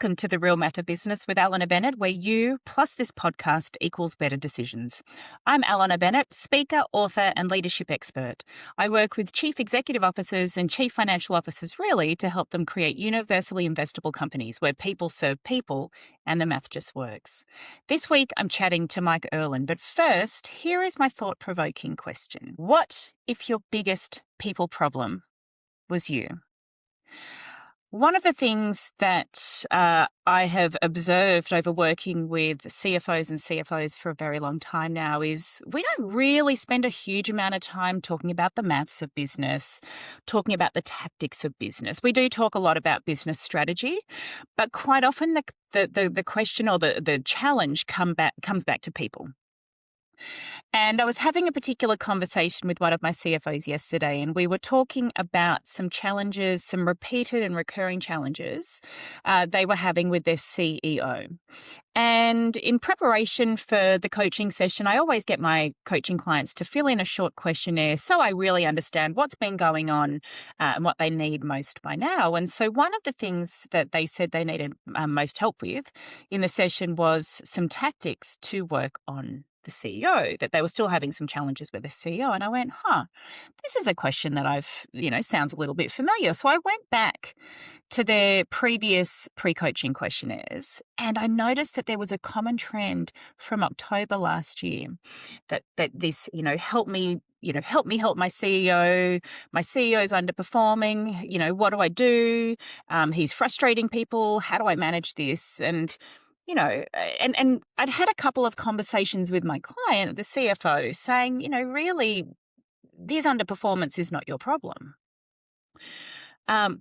Welcome to The Real Math of Business with Alana Bennett, where you plus this podcast equals better decisions. I'm Alana Bennett, speaker, author, and leadership expert. I work with chief executive officers and chief financial officers really to help them create universally investable companies where people serve people and the math just works. This week, I'm chatting to Mike Erlin, but first, here is my thought-provoking question. What if your biggest people problem was you? One of the things that I have observed over working with CFOs and CFOs for a very long time now is we don't really spend a huge amount of time talking about the maths of business, talking about the tactics of business. We do talk a lot about business strategy, but quite often the question or the challenge comes back to people. And I was having a particular conversation with one of my CFOs yesterday, and we were talking about some challenges, some repeated and recurring challenges they were having with their CEO. And in preparation for the coaching session, I always get my coaching clients to fill in a short questionnaire so I really understand what's been going on and what they need most by now. And so one of the things that they said they needed most help with in the session was some tactics to work on the CEO, that they were still having some challenges with the CEO. And I went, this is a question that sounds a little bit familiar. So I went back to their previous pre-coaching questionnaires, and I noticed that there was a common trend from October last year that this, help me help my CEO. My CEO's underperforming. What do I do? He's frustrating people. How do I manage this? And and I'd had a couple of conversations with my client, the CFO, saying, really, this underperformance is not your problem.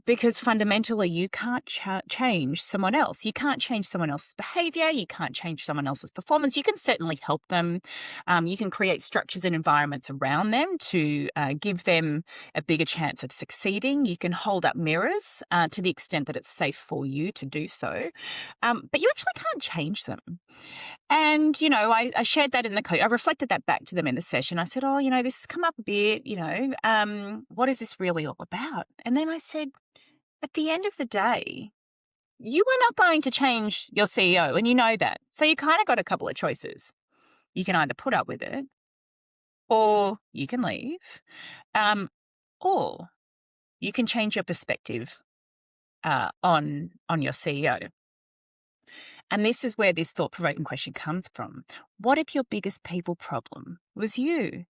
Because fundamentally, you can't change someone else. You can't change someone else's behavior. You can't change someone else's performance. You can certainly help them. You can create structures and environments around them to give them a bigger chance of succeeding. You can hold up mirrors to the extent that it's safe for you to do so. But you actually can't change them. And, I shared that in the coach. I reflected that back to them in the session. I said, this has come up a bit, what is this really all about? And then I said, at the end of the day, you are not going to change your CEO, and you know that. So you kind of got a couple of choices. You can either put up with it, or you can leave, or you can change your perspective on your CEO. And this is where this thought-provoking question comes from. What if your biggest people problem was you?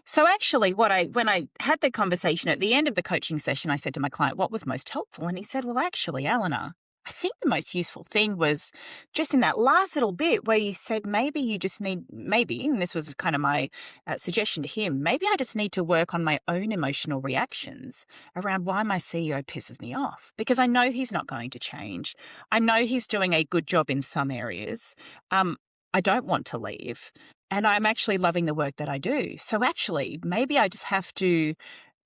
So actually, when I had the conversation at the end of the coaching session, I said to my client, what was most helpful? And he said, well, actually, Alana, I think the most useful thing was just in that last little bit where you said maybe you just need, and this was kind of my suggestion to him, maybe I just need to work on my own emotional reactions around why my CEO pisses me off, because I know he's not going to change. I know he's doing a good job in some areas. I don't want to leave, and I'm actually loving the work that I do. So actually, maybe I just have to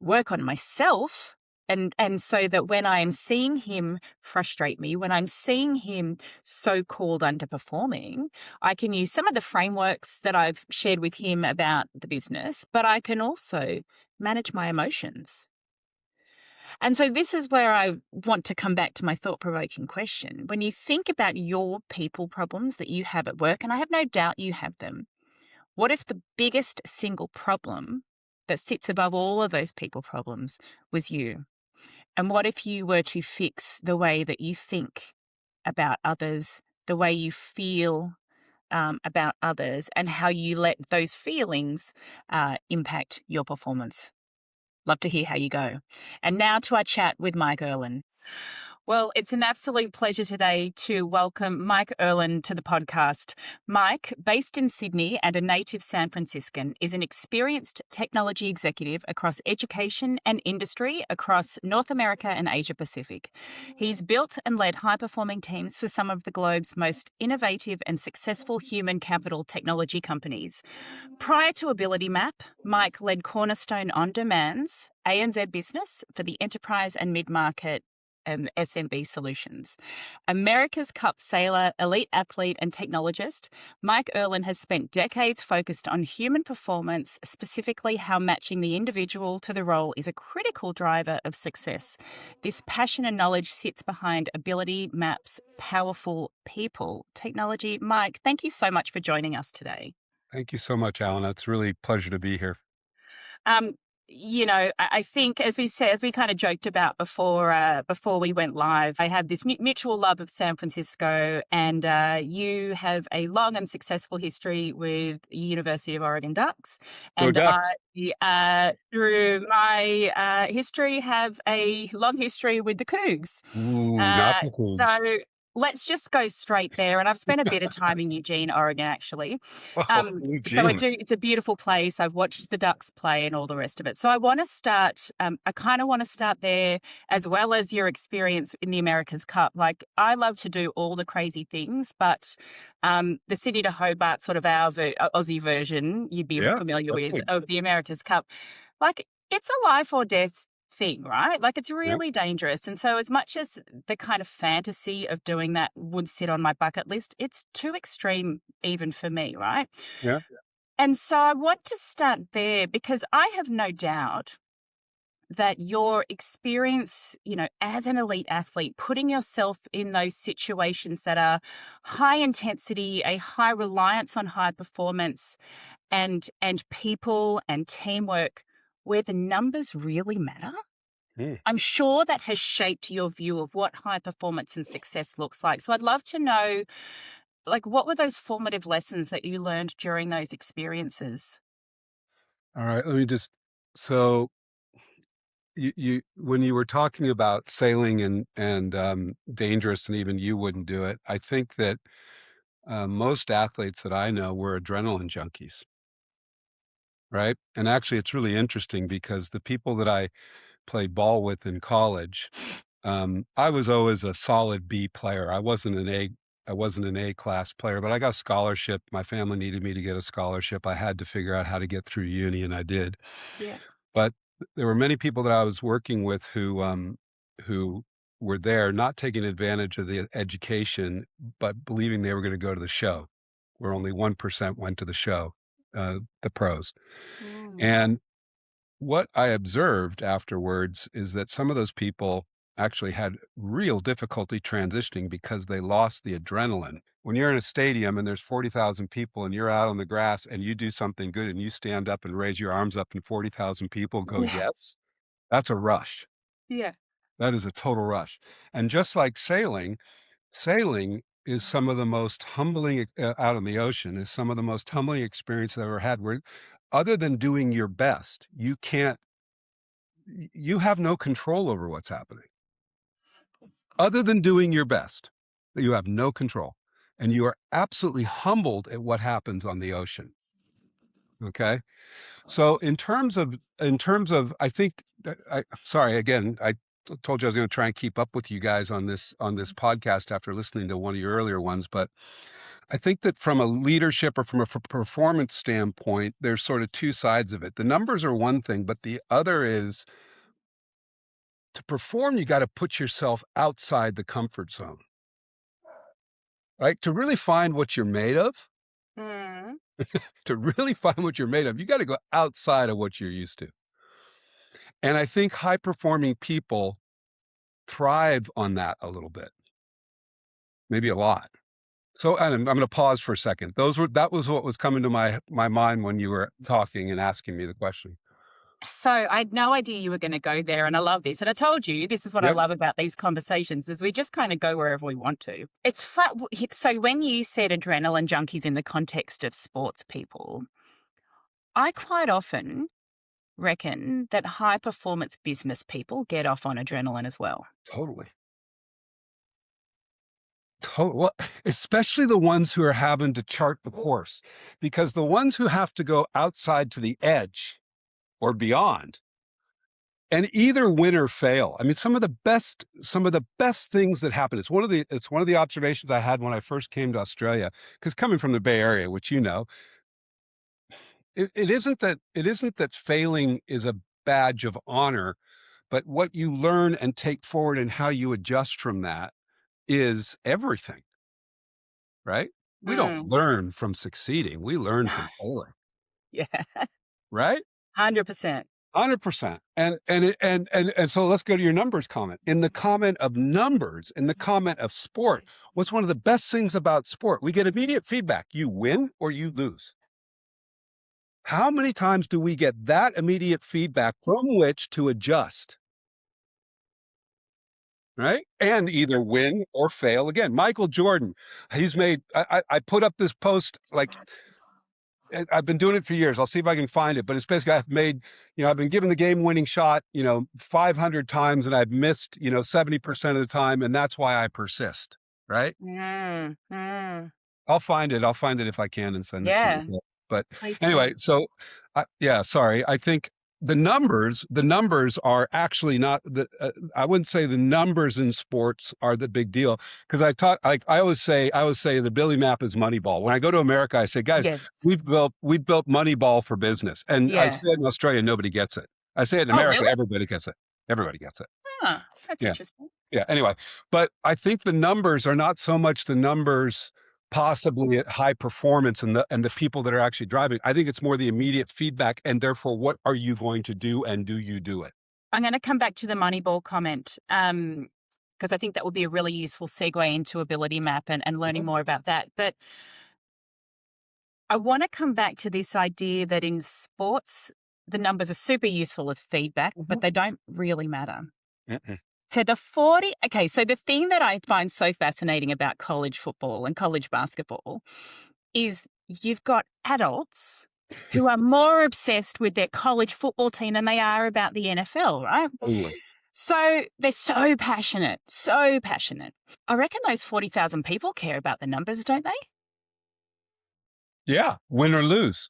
work on myself. And so that when I'm seeing him frustrate me, when I'm seeing him so-called underperforming, I can use some of the frameworks that I've shared with him about the business, but I can also manage my emotions. And so this is where I want to come back to my thought-provoking question. When you think about your people problems that you have at work, and I have no doubt you have them, what if the biggest single problem that sits above all of those people problems was you? And what if you were to fix the way that you think about others, the way you feel about others, and how you let those feelings impact your performance? Love to hear how you go. And now to our chat with Mike Erlin. Well, it's an absolute pleasure today to welcome Mike Erlin to the podcast. Mike, based in Sydney and a native San Franciscan, is an experienced technology executive across education and industry across North America and Asia Pacific. He's built and led high-performing teams for some of the globe's most innovative and successful human capital technology companies. Prior to AbilityMap, Mike led Cornerstone OnDemand's ANZ business for the enterprise and mid-market and SMB solutions. America's Cup sailor, elite athlete, and technologist, Mike Erlin has spent decades focused on human performance, specifically how matching the individual to the role is a critical driver of success. This passion and knowledge sits behind AbilityMap's powerful people technology. Mike, thank you so much for joining us today. Thank you so much, Alan. It's really a pleasure to be here. Um, I think, as we said, as we kind of joked about before we went live, I have this mutual love of San Francisco, and you have a long and successful history with the University of Oregon Ducks, Go and Ducks. through my history, have a long history with the Cougs. Ooh, not the Cougs. So let's just go straight there. And I've spent a bit of time in Eugene, Oregon, actually. Oh, So I Eugene. do. It's a beautiful place. I've watched the Ducks play and all the rest of it. So I want to start. I kind of want to start there, as well as your experience in the America's Cup. Like, I love to do all the crazy things, but the Sydney to Hobart, sort of our Aussie version, you'd be Yeah, familiar that's with, good. of the America's Cup. Like, it's a life or death thing, right? Like, it's Yeah, really dangerous. And so, as much as the kind of fantasy of doing that would sit on my bucket list, it's too extreme even for me, right? yeah. And so I want to start there because I have no doubt that your experience, as an elite athlete, putting yourself in those situations that are high intensity, a high reliance on high performance and people and teamwork where the numbers really matter. Mm. I'm sure that has shaped your view of what high performance and success looks like. So I'd love to know, like, what were those formative lessons that you learned during those experiences? All right, let me just so you when you were talking about sailing and dangerous and even you wouldn't do it, I think that most athletes that I know were adrenaline junkies, right? And actually it's really interesting because the people that I played ball with in college, I was always a solid B player. I wasn't an A class player, but I got a scholarship. My family needed me to get a scholarship. I had to figure out how to get through uni, and I did. Yeah. But there were many people that I was working with who were there not taking advantage of the education, but believing they were going to go to the show, where only 1% went to the show, the pros. Mm. And what I observed afterwards is that some of those people actually had real difficulty transitioning because they lost the adrenaline. When you're in a stadium and there's 40,000 people and you're out on the grass and you do something good and you stand up and raise your arms up and 40,000 people go, Yeah. yes, that's a rush. Yeah. That is a total rush. And just like sailing, sailing is some of the most humbling out in the ocean is some of the most humbling experience I've ever had where other than doing your best, you have no control over what's happening. Other than doing your best, you have no control. And you are absolutely humbled at what happens on the ocean. Okay. So in terms of I think I sorry again, I told you I was going to try and keep up with you guys on this podcast after listening to one of your earlier ones, but I think that from a leadership or from a performance standpoint, there's sort of two sides of it. The numbers are one thing, but the other is to perform, you got to put yourself outside the comfort zone, right? To really find what you're made of, Mm. to really find what you're made of, you got to go outside of what you're used to. And I think high performing people thrive on that a little bit, maybe a lot. So, and I'm going to pause for a second. That was what was coming to my mind when you were talking and asking me the question. So I had no idea you were going to go there, and I love this. And I told you this is what I Yep, love about these conversations: is we just kind of go wherever we want to. It's fun. So when you said adrenaline junkies in the context of sports people, I quite often reckon that high performance business people get off on adrenaline as well. totally. Well, especially the ones who are having to chart the course, because the ones who have to go outside to the edge or beyond and either win or fail. I mean, some of the best things that happen. It's one of the observations I had when I first came to Australia, because coming from the Bay Area, which it isn't that failing is a badge of honor, But what you learn and take forward and how you adjust from that is everything, right? We don't Mm. learn from succeeding. We learn from failing, Yeah. right? 100%. 100%. And so let's go to your numbers comment. In the comment of numbers, in the comment of sport, what's one of the best things about sport? We get immediate feedback. You win or you lose. How many times do we get that immediate feedback from which to adjust? Right? And either win or fail again. Michael Jordan, he's made, I put up this post, like, I've been doing it for years. I'll see if I can find it, but it's basically I've made, I've been given the game winning shot, 500 times and I've missed, 70% of the time. And that's why I persist. Right. Mm. Mm. I'll find it. I'll find it if I can and send it to you. Yeah. But Please do. anyway, so yeah, sorry. I think the numbers are actually not I wouldn't say the numbers in sports are the big deal, because I always say the AbilityMap is Moneyball. When I go to America, I say, guys, Yes. we've built Moneyball for business. And I Yeah. say it in Australia, nobody gets it. I say it in Oh, America, really? everybody gets it. Everybody gets it. Huh. That's Yeah. interesting. Yeah. Anyway, but I think the numbers are not so much the numbers possibly at high performance and the people that are actually driving. I think it's more the immediate feedback, and therefore, what are you going to do, and do you do it? I'm going to come back to the Moneyball comment, because I think that would be a really useful segue into AbilityMap and learning more about that. But I want to come back to this idea that in sports, the numbers are super useful as feedback, but they don't really matter. Mm-mm. So so the thing that I find so fascinating about college football and college basketball is you've got adults who are more obsessed with their college football team than they are about the NFL, right? Totally. So they're so passionate, so passionate. I reckon those 40,000 people care about the numbers, don't they? Yeah. Win or lose.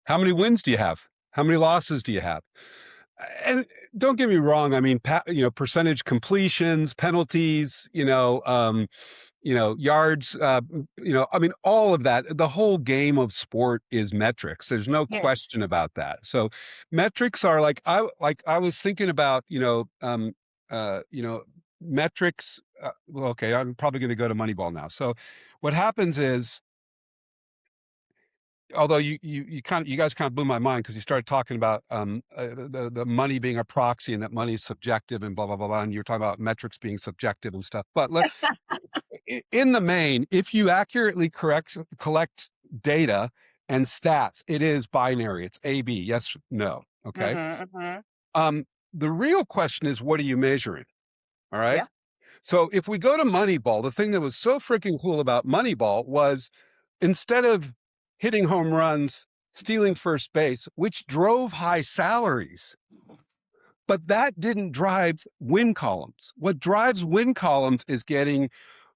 How many wins do you have? How many losses do you have? And don't get me wrong. I mean, percentage completions, penalties, yards, I mean, all of that. The whole game of sport is metrics. There's no Yes. question about that. So metrics are I was thinking about, metrics. Well, okay, I'm probably going to go to Moneyball now. So what happens is, although you guys kind of blew my mind, because you started talking about the money being a proxy and that money is subjective and blah blah blah blah, and you're talking about metrics being subjective and stuff. But in the main, if you accurately collect data and stats, it is binary. It's A B, yes, no. Okay. Mm-hmm, mm-hmm. The real question is, what are you measuring? All right. Yeah. So if we go to Moneyball, the thing that was so freaking cool about Moneyball was, instead of hitting home runs, stealing first base, which drove high salaries, but that didn't drive win columns. What drives win columns is getting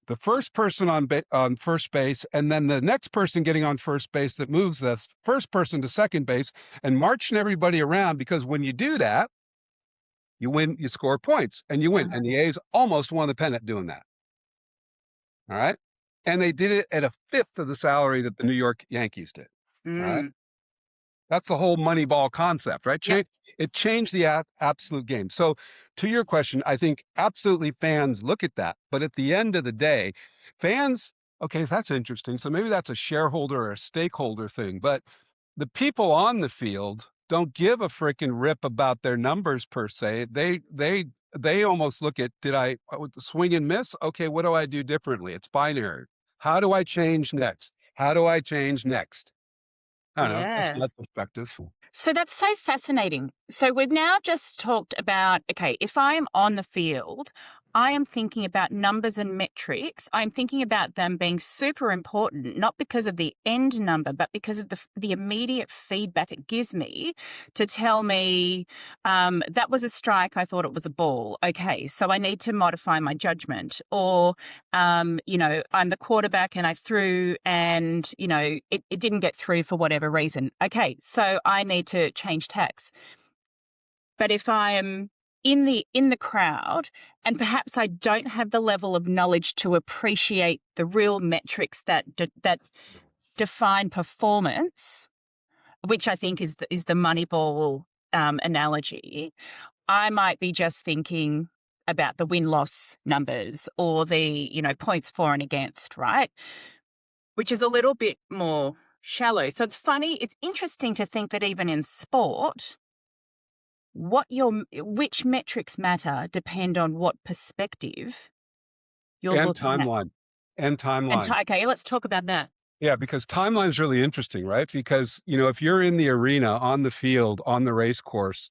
the first person on first base, and then the next person getting on first base that moves the first person to second base, and marching everybody around, because when you do that, you win, you score points, and you win. Mm-hmm. And the A's almost won the pennant doing that. All right. And they did it at a fifth of the salary that the New York Yankees did. All right. Mm. That's the whole Moneyball concept, right? Yep. It changed the absolute game. So to your question, I think absolutely fans look at that. But at the end of the day, fans, okay, that's interesting. So maybe that's a shareholder or a stakeholder thing. But the people on the field don't give a freaking rip about their numbers per se. They almost look at, did I swing and miss? Okay, what do I do differently? It's binary. How do I change next? How do I change next? I don't know. That's Yeah. my perspective. So that's so fascinating. So we've now just talked about, okay, if I am on the field, I am thinking about numbers and metrics. I'm thinking about them being super important, not because of the end number, but because of the immediate feedback it gives me to tell me that was a strike. I thought it was a ball. Okay, so I need to modify my judgment. Or, I'm the quarterback and I threw and, it didn't get through for whatever reason. Okay, so I need to change tacks. But if I am in the crowd and perhaps I don't have the level of knowledge to appreciate the real metrics that define performance, which I think is the Moneyball analogy, I might be just thinking about the win-loss numbers or the, points for and against, right? Which is a little bit more shallow. So it's funny, it's interesting to think that even in sport, which metrics matter depend on what perspective you're And looking at. timeline. And timeline. Okay, let's talk about that. Yeah, because timeline is really interesting, right? Because, if you're in the arena, on the field, on the race course,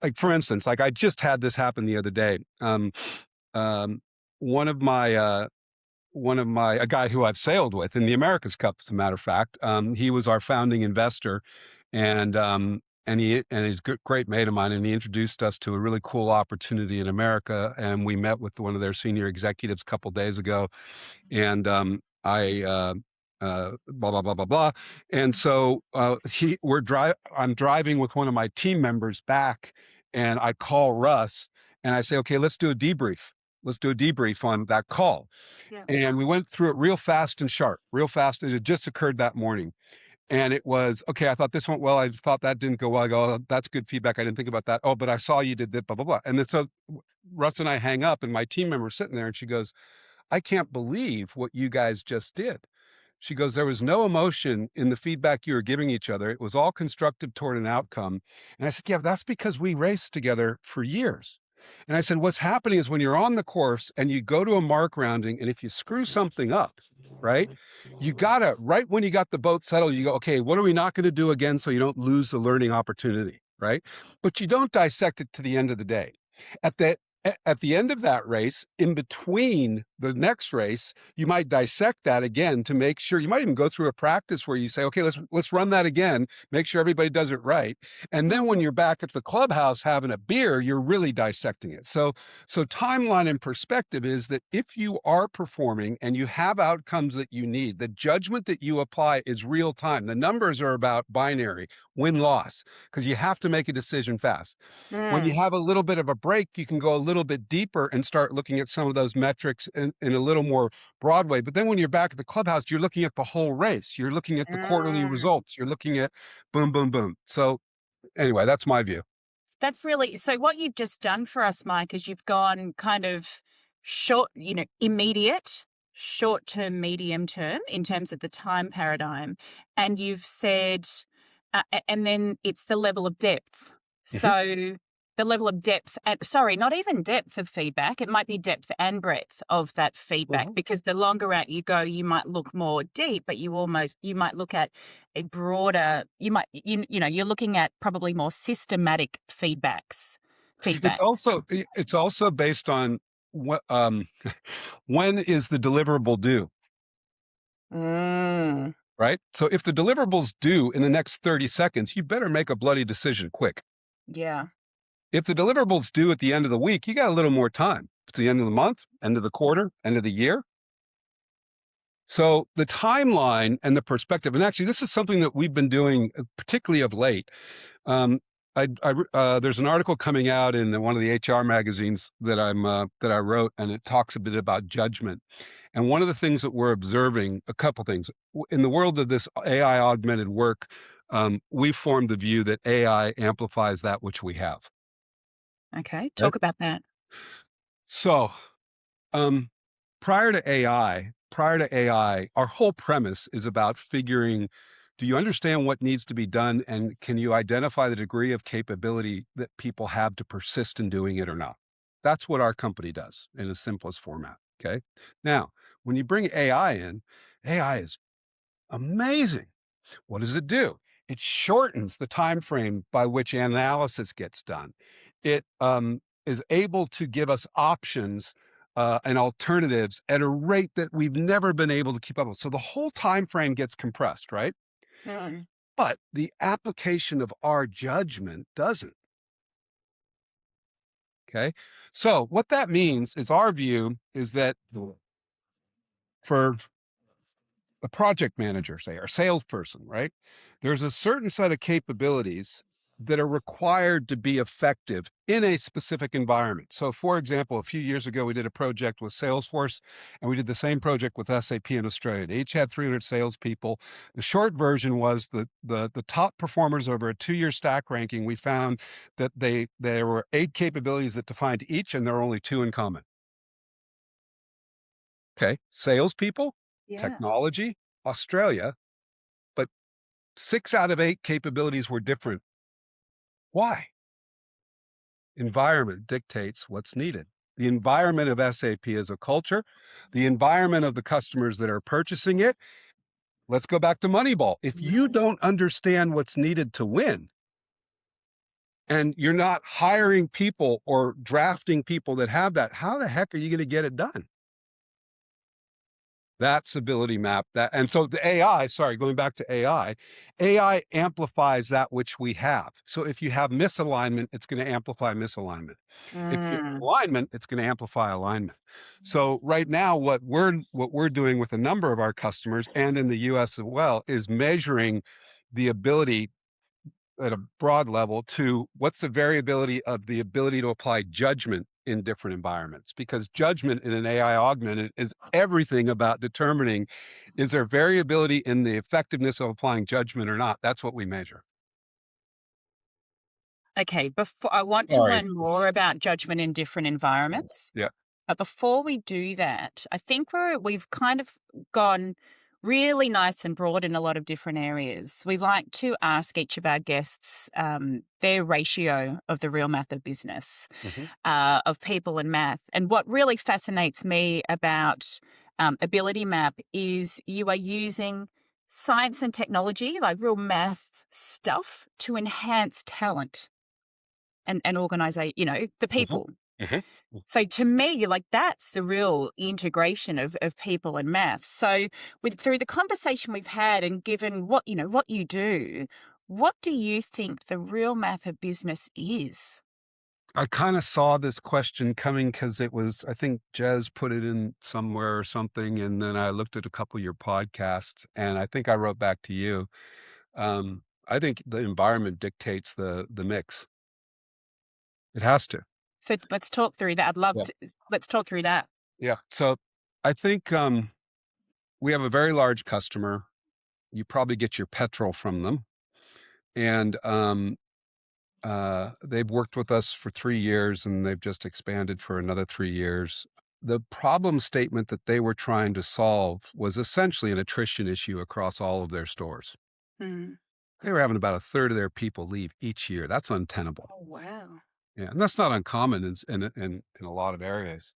like for instance, like I just had this happen the other day. Um, one of my a guy who I've sailed with in the America's Cup, as a matter of fact, he was our founding investor, and he's a great mate of mine, and he introduced us to a really cool opportunity in America, and we met with one of their senior executives a couple days ago, and blah blah blah blah blah, and so I'm driving with one of my team members back, and I call Russ, and I say, okay, let's do a debrief. Let's do a debrief on that call. Yeah. And we went through it real fast and sharp, real fast. It had just occurred that morning. And it was, okay, I thought this went well. I thought that didn't go well. I go, oh, that's good feedback. I didn't think about that. Oh, but I saw you did that, blah, blah, blah. And then so Russ and I hang up, and my team member's sitting there, and she goes, I can't believe what you guys just did. She goes, there was no emotion in the feedback you were giving each other. It was all constructive toward an outcome. And I said, yeah, that's because we raced together for years. And I said, what's happening is when you're on the course and you go to a mark rounding, and if you screw something up, right, you gotta, right when you got the boat settled, you go, okay, what are we not going to do again so you don't lose the learning opportunity, right? But you don't dissect it to the end of the day. At the end of that race, in between the next race, you might dissect that again to make sure. You might even go through a practice where you say, okay, let's run that again, make sure everybody does it right. And then when you're back at the clubhouse having a beer, you're really dissecting it. So timeline and perspective is that if you are performing and you have outcomes that you need, the judgment that you apply is real time. The numbers are about binary, win-loss, because you have to make a decision fast. When you have a little bit of a break, you can go a little bit deeper and start looking at some of those metrics in a little more broad way. But then when you're back at the clubhouse, you're looking at the whole race. You're looking at the quarterly results. You're looking at boom, boom, boom. So anyway, that's my view. That's really, so what you've just done for us, Mike, is you've gone kind of short, immediate, short term, medium term in terms of the time paradigm. And you've said, and then it's the level of depth. So the level of depth, not even depth of feedback, it might be depth and breadth of that feedback, because the longer out you go, you might look more deep, but you might look at a broader, you're looking at probably more systematic feedback. It's also based on what, when is the deliverable due? Right? So if the deliverables due in the next 30 seconds, you better make a bloody decision quick. Yeah. If the deliverables due at the end of the week, you got a little more time. It's the end of the month, end of the quarter, end of the year. So the timeline and the perspective, and actually this is something that we've been doing, particularly of late. There's an article coming out in one of the HR magazines that I wrote, and it talks a bit about judgment. And one of the things that we're observing, a couple things in the world of this AI augmented work, we formed the view that AI amplifies that which we have. Okay, talk about that. So, prior to AI, our whole premise is about figuring, do you understand what needs to be done, and can you identify the degree of capability that people have to persist in doing it or not? That's what our company does in the simplest format, okay? Now, when you bring AI in, AI is amazing. What does it do? It shortens the time frame by which analysis gets done. It is able to give us options and alternatives at a rate that we've never been able to keep up with. So the whole time frame gets compressed, right? But the application of our judgment doesn't. Okay. So what that means is, our view is that for a project manager, say, or salesperson, right, there's a certain set of capabilities that are required to be effective in a specific environment. So for example, a few years ago, we did a project with Salesforce, and we did the same project with SAP in Australia. They each had 300 salespeople. The short version was the top performers over a 2-year stack ranking. We found that there were 8 capabilities that defined each, and there are only 2 in common. Okay, salespeople, Yeah. technology, Australia, but 6 out of 8 capabilities were different. Why? Environment dictates what's needed. The environment of SAP as a culture, the environment of the customers that are purchasing it. Let's go back to Moneyball. If you don't understand what's needed to win, and you're not hiring people or drafting people that have that, how the heck are you going to get it done? That's AbilityMap. And so the AI, going back to AI amplifies that which we have. So if you have misalignment, it's going to amplify misalignment. If you have alignment, it's going to amplify alignment. So right now, what we're doing with a number of our customers and in the US as well is measuring the ability at a broad level to what's the variability of the ability to apply judgment in different environments, because judgment in an AI augmented is everything about determining, is there variability in the effectiveness of applying judgment or not? That's what we measure. Okay, before I want to Sorry. learn more about judgment in different environments. Yeah. But before we do that, I think we've kind of gone really nice and broad in a lot of different areas. We like to ask each of our guests their ratio of the real math of business, of people and math. And what really fascinates me about AbilityMap is you are using science and technology, like real math stuff, to enhance talent and organization, the people. So to me, like that's the real integration of people and math. So through the conversation we've had and given what you do, what do you think the real math of business is? I kind of saw this question coming because it was, I think Jez put it in somewhere or something. And then I looked at a couple of your podcasts, and I think I wrote back to you. I think the environment dictates the mix. It has to. So let's talk through that. I'd love Yeah. to. Let's talk through that. Yeah. So I think we have a very large customer. You probably get your petrol from them. And they've worked with us for 3 years, and they've just expanded for another 3 years. The problem statement that they were trying to solve was essentially an attrition issue across all of their stores. Mm. They were having about a third of their people leave each year. That's untenable. Oh, wow. Yeah, and that's not uncommon in a lot of areas.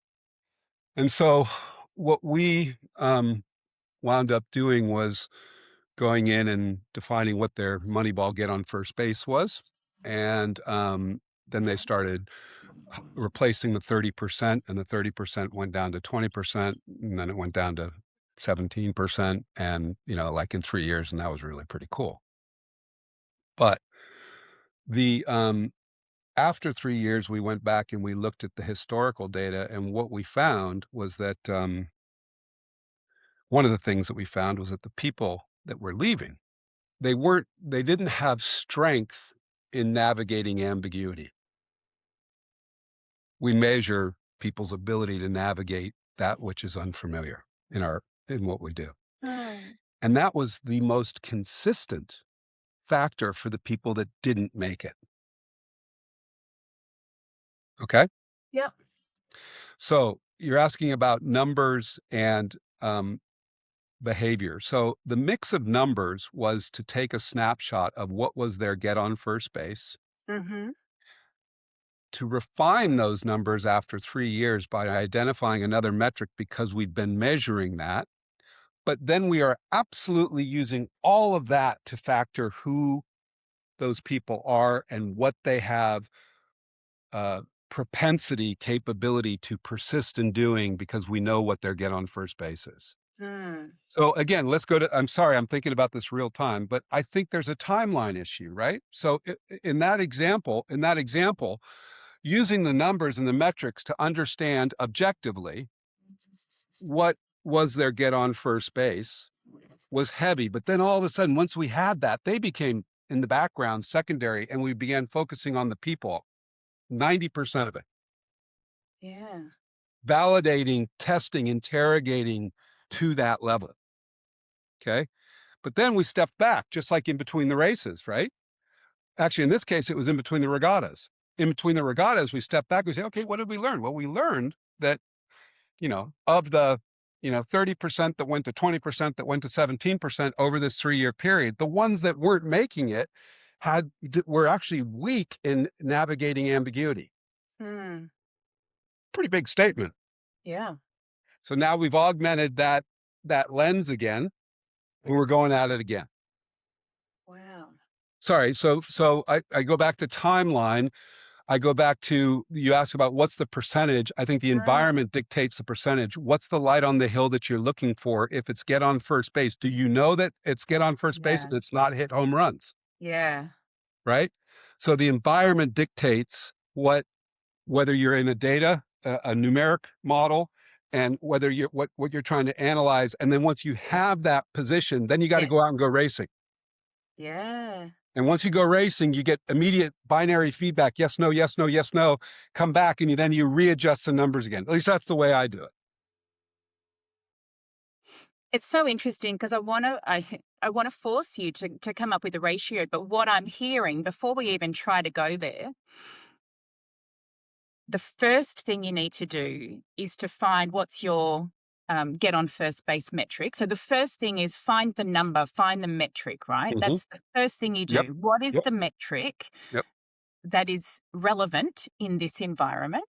And so what we wound up doing was going in and defining what their Moneyball get on first base was. And then they started replacing the 30%, and the 30% went down to 20%, and then it went down to 17%, and, like in 3 years, and that was really pretty cool. But the after 3 years, we went back and we looked at the historical data, and what we found was that one of the things that we found was that the people that were leaving, they didn't have strength in navigating ambiguity. We measure people's ability to navigate that which is unfamiliar in what we do. And that was the most consistent factor for the people that didn't make it. Okay? Yep. So you're asking about numbers and behavior. So the mix of numbers was to take a snapshot of what was their get on first base, to refine those numbers after 3 years by identifying another metric because we'd been measuring that. But then we are absolutely using all of that to factor who those people are and what they have propensity, capability to persist in doing, because we know what their get on first base is. So again, let's go to, I'm sorry, I'm thinking about this real time, but I think there's a timeline issue, right? So in that example, using the numbers and the metrics to understand objectively what was their get on first base was heavy. But then all of a sudden, once we had that, they became in the background, secondary, and we began focusing on the people, 90% of it, Yeah. validating, testing, interrogating to that level. Okay. But then we stepped back, just like in between the races, right? Actually, in this case, it was in between the regattas. In between the regattas, we stepped back. We say, okay, what did we learn? Well, we learned that, of the, 30% that went to 20%, that went to 17% over this 3-year period, the ones that weren't making it were actually weak in navigating ambiguity. Mm. Pretty big statement. Yeah. So now we've augmented that lens again, and we're going at it again. Wow. Sorry. So I go back to timeline. I go back to, you asked about what's the percentage. I think the Mm. environment dictates the percentage. What's the light on the hill that you're looking for? If it's get on first base, do you know that it's get on first base Yeah. and it's not hit home runs, Yeah. right? So the environment dictates whether you're in a data, a numeric model, and whether you're what you're trying to analyze. And then once you have that position, then you got to Yes. go out and go racing. Yeah. And once you go racing, you get immediate binary feedback. Yes, no, yes, no, yes, no. Come back and then you readjust the numbers again. At least that's the way I do it. It's so interesting because I want to force you to come up with a ratio, but what I'm hearing before we even try to go there, the first thing you need to do is to find what's your get on first base metric. So the first thing is find the number, find the metric, right? Mm-hmm. That's the first thing you Yep. do. What is Yep. the metric Yep. that is relevant in this environment?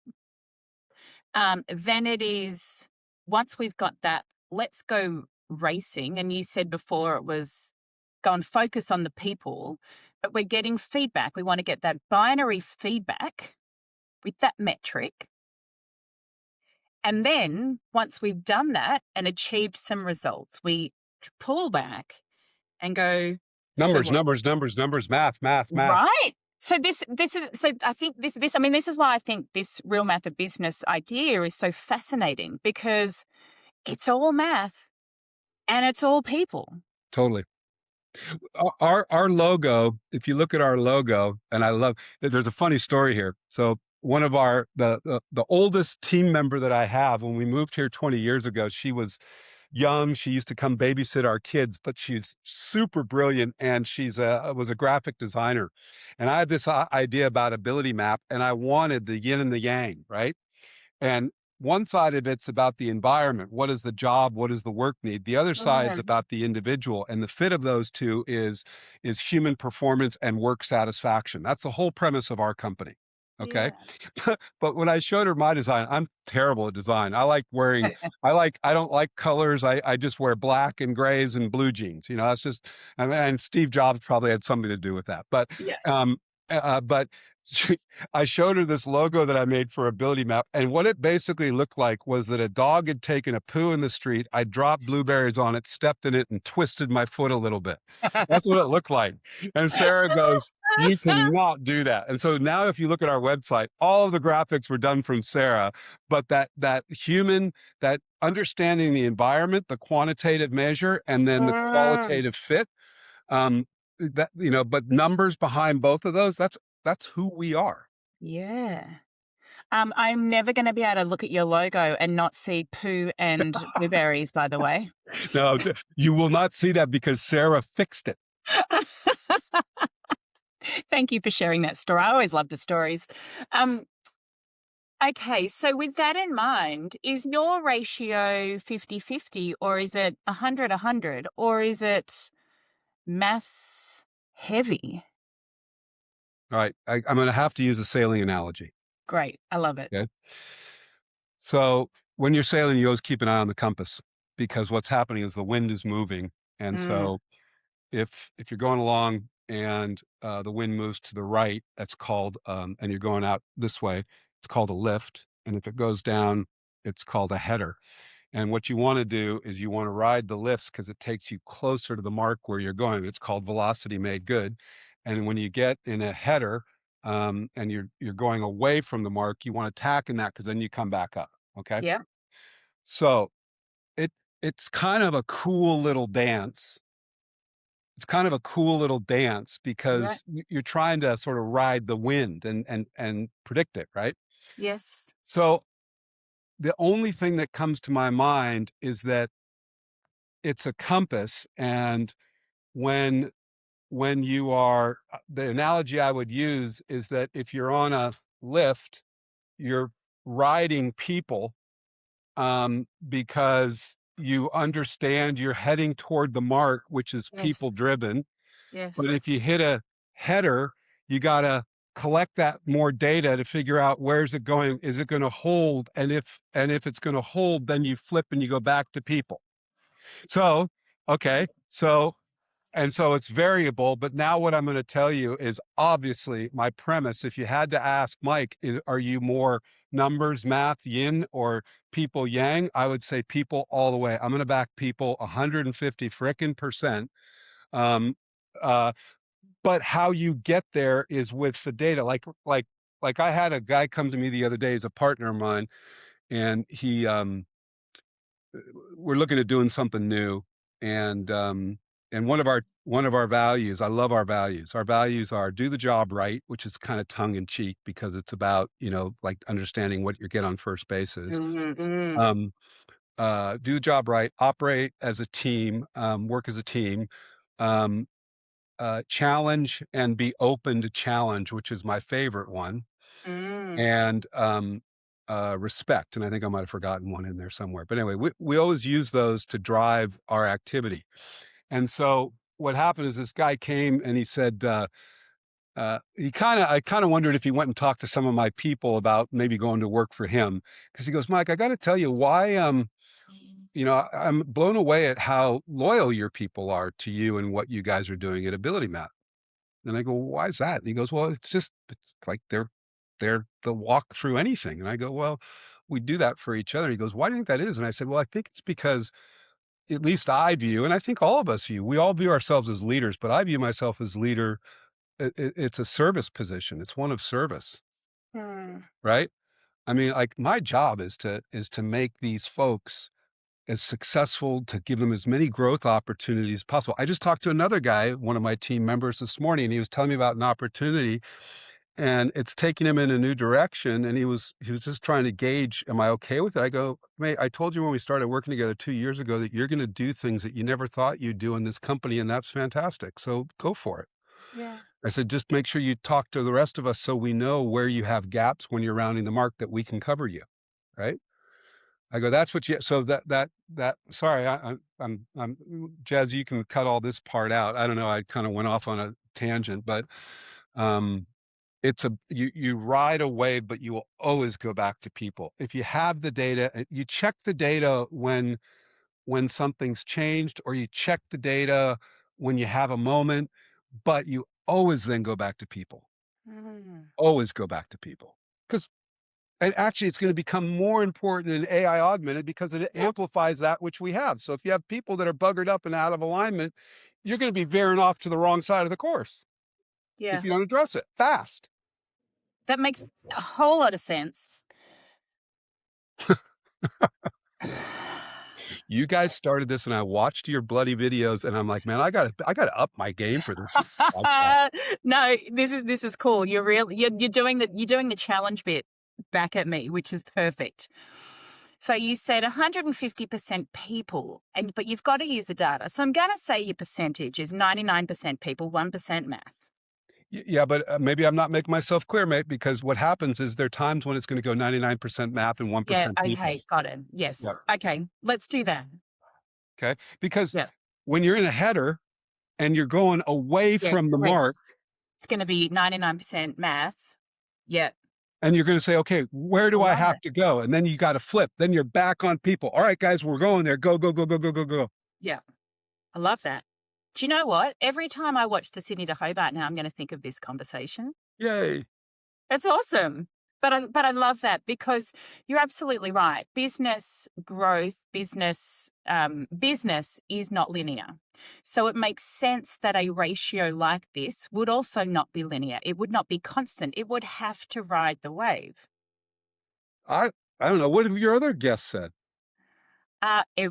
Then it is, once we've got that, let's go racing. And you said before it was go and focus on the people, but we're getting feedback. We want to get that binary feedback with that metric. And then once we've done that and achieved some results, we pull back and go, so Numbers, what? numbers, numbers, numbers, math, math, math. Right. So this is so I think this I mean this is why I think this real math of business idea is so fascinating, because it's all math and it's all people. Totally. Our logo, if you look at our logo, and I love, there's a funny story here. So one of the oldest team member that I have, when we moved here 20 years ago, she was young. She used to come babysit our kids, but she's super brilliant, and was a graphic designer. And I had this idea about AbilityMap, and I wanted the yin and the yang, right? And one side of it's about the environment. What is the job? What is the work need? The other side is Mm, about the individual. And the fit of those two is human performance and work satisfaction. That's the whole premise of our company. Okay. yeah. But when I showed her my design, I'm terrible at design. I don't like colors. I just wear black and grays and blue jeans. That's just, and Steve Jobs probably had something to do with that. Yeah. Um, but I showed her this logo that I made for AbilityMap, and what it basically looked like was that a dog had taken a poo in the street. I dropped blueberries on it, stepped in it, and twisted my foot a little bit. That's what it looked like. And Sarah goes, "You cannot do that." And so now, if you look at our website, all of the graphics were done from Sarah, but that human, that understanding the environment, the quantitative measure, and then the Mm, qualitative fit. But numbers behind both of those, that's who we are. yeah. I'm never going to be able to look at your logo and not see poo and blueberries, by the way. No, you will not see that because Sarah fixed it. Thank you for sharing that story. I always love the stories. Um, okay, so with that in mind, is your ratio 50-50, or is it 100-100, or is it mass heavy? All right, I'm going to have to use a sailing analogy. Great. I love it. Okay, so when you're sailing, you always keep an eye on the compass, because what's happening is the wind is moving, and Mm, so if you're going along and the wind moves to the right, that's called and you're going out this way, it's called a lift, and if it goes down, it's called a header. And what you want to do is you want to ride the lifts because it takes you closer to the mark where you're going. It's called velocity made good. And when you get in a header and you're going away from the mark, you want to tack in that, because then you come back up. Okay. yeah. So it it's kind of a cool little dance it's kind of a cool little dance Right. because you're trying to sort of ride the wind and predict it, right? Yes. So the only thing that comes to my mind is that it's a compass, and when you are the analogy I would use is that if you're on a lift, you're riding people, because you understand you're heading toward the mark, which is Yes. people driven. Yes. But if you hit a header, you got to collect that more data to figure out where's it going. Is it going to hold? And if it's going to hold, then you flip and you go back to people. So, okay. So it's variable, but now what I'm going to tell you is obviously my premise. If you had to ask Mike, are you more numbers, math, yin, or people yang? I would say people all the way. I'm going to back people 150 frickin' percent. Um, uh, but how you get there is with the data. Like I had a guy come to me the other day, he's a partner of mine, and we're looking at doing something new, and one of our values, I love our values. Our values are do the job right, which is kind of tongue in cheek because it's about, like understanding what you get on first bases. Mm-hmm. Um, do the job right, operate as a team, work as a team, um, challenge and be open to challenge, which is my favorite one, Mm. and respect. And I think I might have forgotten one in there somewhere. But anyway, we always use those to drive our activity. And so what happened is this guy came and he said, I kind of wondered if he went and talked to some of my people about maybe going to work for him. Cause he goes, Mike, I got to tell you why, I'm blown away at how loyal your people are to you and what you guys are doing at AbilityMap. And I go, well, why is that? And he goes, well, it's like they're the walk through anything. And I go, well, we do that for each other. He goes, why do you think that is? And I said, well, I think it's because at least I view, and I think all of us view, we all view ourselves as leaders, but I view myself as leader. It's a service position. It's one of service, Mm. right? I mean, like my job is to make these folks as successful, to give them as many growth opportunities as possible. I just talked to another guy, one of my team members this morning, and he was telling me about an opportunity and it's taking him in a new direction. And he was just trying to gauge, am I okay with it? I go, mate, I told you when we started working together 2 years ago that you're going to do things that you never thought you'd do in this company. And that's fantastic. So go for it. Yeah. I said, just make sure you talk to the rest of us so we know where you have gaps when you're rounding the mark that we can cover you. Right. I go, that's what you, so sorry, Jazz, you can cut all this part out. I don't know. I kind of went off on a tangent, but, um, you ride a wave, but you will always go back to people. If you have the data, you check the data when something's changed, or you check the data when you have a moment, but you always then go back to people. Mm. Always go back to people. Because and actually it's going to become more important in AI augmented because it amplifies that which we have. So if you have people that are buggered up and out of alignment, you're going to be veering off to the wrong side of the course if Yeah. you don't address it fast. That makes a whole lot of sense. You guys started this and I watched your bloody videos and I'm like, man, I gotta up my game for this podcast. No, this is cool. You're doing the challenge bit back at me, which is perfect. So you said 150% people, but you've got to use the data. So I'm going to say your percentage is 99% people, 1% math. Yeah, but maybe I'm not making myself clear, mate, because what happens is there are times when it's going to go 99% math and Yeah. 1% people. Okay. Got it. Yeah. Yes. Okay. Let's do that. Okay. Because Yeah. when you're in a header and you're going away Yeah. from the Correct. mark, It's going to be 99% math. Yeah. and you're going to say, okay, where I do I love have it. to go? And then you got to flip. Then you're back on people. All right, guys, we're going there. Go, go, go, go, go, go, go. Yeah. I love that. Do you know what? Every time I watch the Sydney to Hobart now, I'm going to think of this conversation. Yay. It's awesome. But I love that because you're absolutely right. Business growth, business is not linear. So it makes sense that a ratio like this would also not be linear. It would not be constant. It would have to ride the wave. I don't know. What have your other guests said?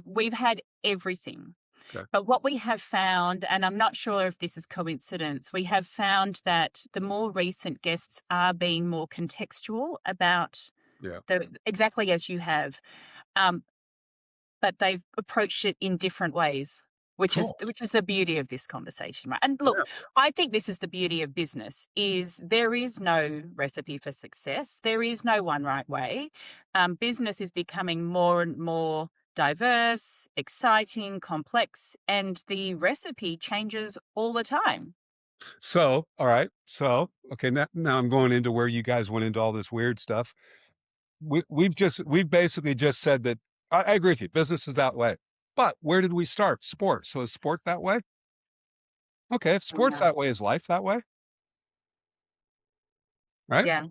We've had everything. Okay. But what we have found, and I'm not sure if this is coincidence, we have found that the more recent guests are being more contextual about Yeah. exactly as you have. Um, but they've approached it in different ways, Cool. which is the beauty of this conversation, right? And look, Yeah. I think this is the beauty of business: is there is no recipe for success. There is no one right way. Business is becoming more and more diverse, exciting, complex, and the recipe changes all the time. So, all right. So, okay, now I'm going into where you guys went into all this weird stuff. We've basically just said that I agree with you. Business is that way. But where did we start? Sport. So is sport that way? Okay, if sports Yeah. that way, is life that way? Right? Yeah.